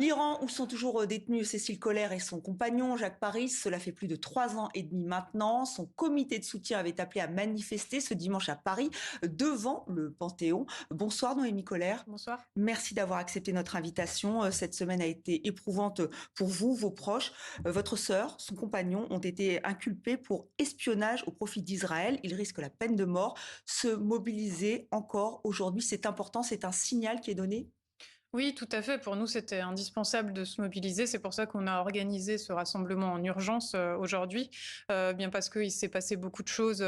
L'Iran, où sont toujours détenus Cécile Collère et son compagnon Jacques Paris, cela fait plus de 3 ans et demi maintenant. Son comité de soutien avait appelé à manifester ce dimanche à Paris, devant le Panthéon. Bonsoir Noémie Collère. Bonsoir. Merci d'avoir accepté notre invitation. Cette semaine a été éprouvante pour vous, vos proches. Votre sœur, son compagnon ont été inculpés pour espionnage au profit d'Israël. Ils risquent la peine de mort. Se mobiliser encore aujourd'hui, c'est important, c'est un signal qui est donné. Oui, tout à fait. Pour nous, c'était indispensable de se mobiliser. C'est pour ça qu'on a organisé ce rassemblement en urgence aujourd'hui, bien parce qu'il s'est passé beaucoup de choses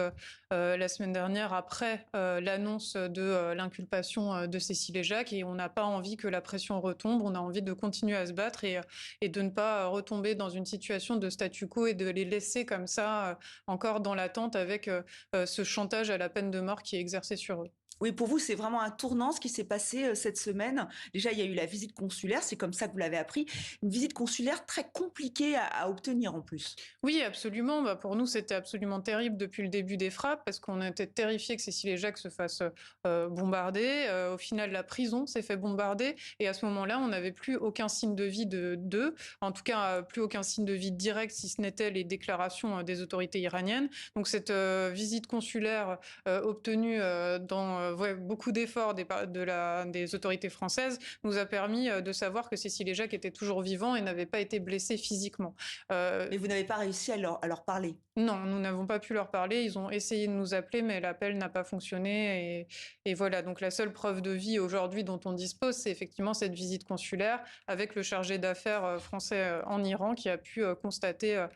la semaine dernière après l'annonce de l'inculpation de Cécile et Jacques, et on n'a pas envie que la pression retombe. On a envie de continuer à se battre et de ne pas retomber dans une situation de statu quo et de les laisser comme ça encore dans l'attente avec ce chantage à la peine de mort qui est exercé sur eux. Oui, pour vous, c'est vraiment un tournant ce qui s'est passé cette semaine. Déjà, il y a eu la visite consulaire, c'est comme ça que vous l'avez appris. Une visite consulaire très compliquée à obtenir en plus. Oui, absolument. Pour nous, c'était absolument terrible depuis le début des frappes parce qu'on était terrifiés que Cécile et Jacques se fassent bombarder. Au final, la prison s'est fait bombarder et à ce moment-là, on n'avait plus aucun signe de vie d'eux. En tout cas, plus aucun signe de vie direct, si ce n'était les déclarations des autorités iraniennes. Donc cette visite consulaire obtenue dans beaucoup d'efforts des autorités françaises nous a permis de savoir que Cécile et Jacques étaient toujours vivants et n'avaient pas été blessés physiquement. Mais vous n'avez pas réussi à leur parler. Non, nous n'avons pas pu leur parler. Ils ont essayé de nous appeler, mais l'appel n'a pas fonctionné. Et voilà, donc la seule preuve de vie aujourd'hui dont on dispose, c'est effectivement cette visite consulaire avec le chargé d'affaires français en Iran qui a pu constater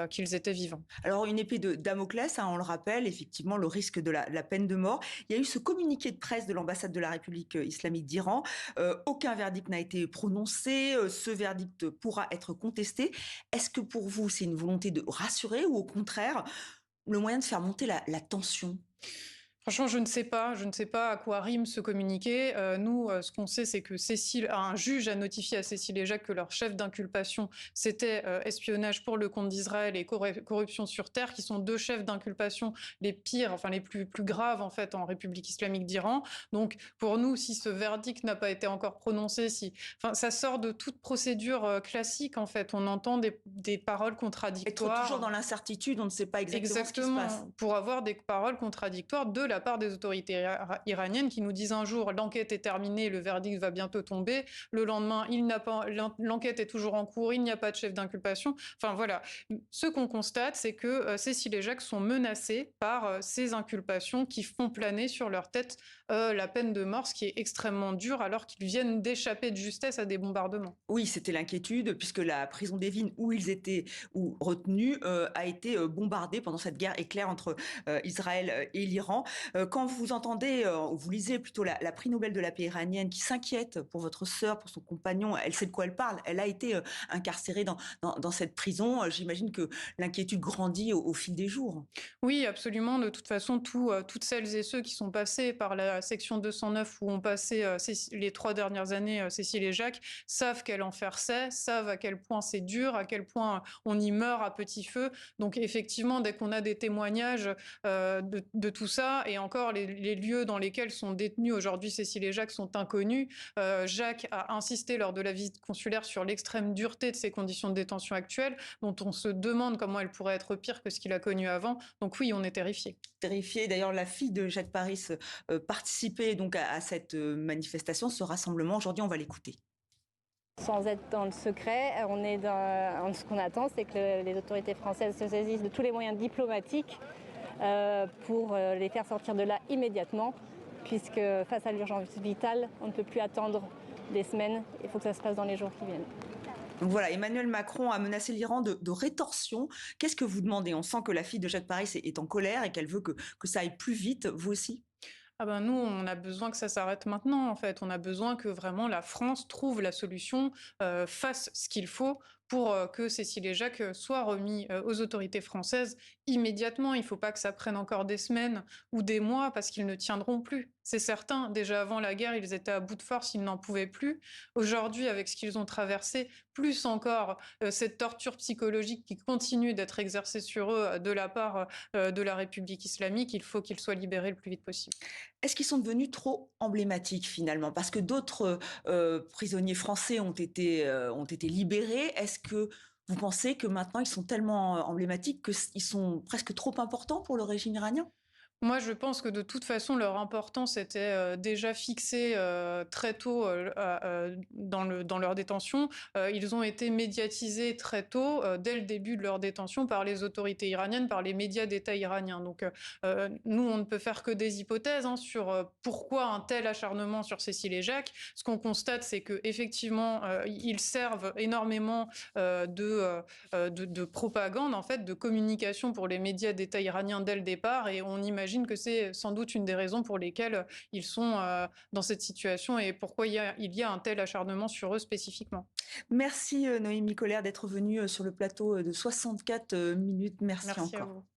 qu'ils étaient vivants. Alors, une épée de Damoclès, on le rappelle, effectivement, le risque de la peine de mort. Il y a eu ce communiqué de presse de l'ambassade de la République islamique d'Iran. Aucun verdict n'a été prononcé. Ce verdict pourra être contesté. Est-ce que pour vous, c'est une volonté de rassurer ou au contraire, le moyen de faire monter la tension? Franchement, je ne sais pas. Je ne sais pas à quoi rime ce communiqué. Nous, ce qu'on sait, c'est que un juge a notifié à Cécile et Jacques que leur chef d'inculpation, c'était espionnage pour le compte d'Israël et corruption sur terre, qui sont deux chefs d'inculpation les pires, enfin les plus graves en fait en République islamique d'Iran. Donc, pour nous, si ce verdict n'a pas été encore prononcé, enfin, ça sort de toute procédure classique en fait. On entend des paroles Être contradictoires. toujours dans l'incertitude, on ne sait pas exactement ce qui se passe. Exactement, pour avoir des paroles contradictoires de la part des autorités iraniennes qui nous disent un jour l'enquête est terminée, le verdict va bientôt tomber, le lendemain l'enquête est toujours en cours, il n'y a pas de chef d'inculpation. Enfin voilà, ce qu'on constate, c'est que Cécile et Jacques sont menacés par ces inculpations qui font planer sur leur tête la peine de mort, ce qui est extrêmement dur alors qu'ils viennent d'échapper de justesse à des bombardements. Oui, c'était l'inquiétude puisque la prison d'Evin où ils étaient retenus a été bombardée pendant cette guerre éclair entre Israël et l'Iran. Quand vous entendez, vous lisez plutôt la prix Nobel de la paix iranienne qui s'inquiète pour votre sœur, pour son compagnon, elle sait de quoi elle parle. Elle a été incarcérée dans cette prison. J'imagine que l'inquiétude grandit au fil des jours. Oui, absolument. De toute façon, toutes celles et ceux qui sont passés par la section 209 où ont passé les 3 dernières années Cécile et Jacques savent quel enfer c'est, savent à quel point c'est dur, à quel point on y meurt à petit feu. Donc effectivement, dès qu'on a des témoignages de tout ça, et encore les lieux dans lesquels sont détenus aujourd'hui Cécile et Jacques sont inconnus. Jacques a insisté lors de la visite consulaire sur l'extrême dureté de ces conditions de détention actuelles, dont on se demande comment elles pourraient être pires que ce qu'il a connu avant. Donc oui, on est terrifiés. Terrifiée. D'ailleurs, la fille de Jacques Paris participait donc à cette manifestation, ce rassemblement. Aujourd'hui, on va l'écouter. Sans être dans le secret, ce qu'on attend, c'est que les autorités françaises se saisissent de tous les moyens diplomatiques pour les faire sortir de là immédiatement, puisque face à l'urgence vitale, on ne peut plus attendre des semaines, il faut que ça se passe dans les jours qui viennent. Donc voilà, Emmanuel Macron a menacé l'Iran de rétorsion. Qu'est-ce que vous demandez? On sent que la fille de Jacques Paris est en colère et qu'elle veut que ça aille plus vite, vous aussi? Ah ben nous, on a besoin que ça s'arrête maintenant, en fait. On a besoin que vraiment la France trouve la solution, fasse ce qu'il faut pour que Cécile et Jacques soient remis aux autorités françaises immédiatement. Il ne faut pas que ça prenne encore des semaines ou des mois parce qu'ils ne tiendront plus. C'est certain, déjà avant la guerre, ils étaient à bout de force, ils n'en pouvaient plus. Aujourd'hui, avec ce qu'ils ont traversé, plus encore cette torture psychologique qui continue d'être exercée sur eux de la part de la République islamique, il faut qu'ils soient libérés le plus vite possible. Est-ce qu'ils sont devenus trop emblématiques finalement? Parce que d'autres prisonniers français ont été libérés. Est-ce que vous pensez que maintenant ils sont tellement emblématiques qu'ils sont presque trop importants pour le régime iranien? Moi, je pense que de toute façon, leur importance était déjà fixée très tôt dans leur détention. Ils ont été médiatisés très tôt, dès le début de leur détention, par les autorités iraniennes, par les médias d'État iraniens. Donc, nous, on ne peut faire que des hypothèses hein, sur pourquoi un tel acharnement sur Cécile et Jacques. Ce qu'on constate, c'est que effectivement, ils servent énormément de propagande, en fait, de communication pour les médias d'État iraniens dès le départ, et on imagine que c'est sans doute une des raisons pour lesquelles ils sont dans cette situation et pourquoi il y a un tel acharnement sur eux spécifiquement. Merci Noémie Colère d'être venue sur le plateau de 64 minutes. Merci Merci à encore. vous.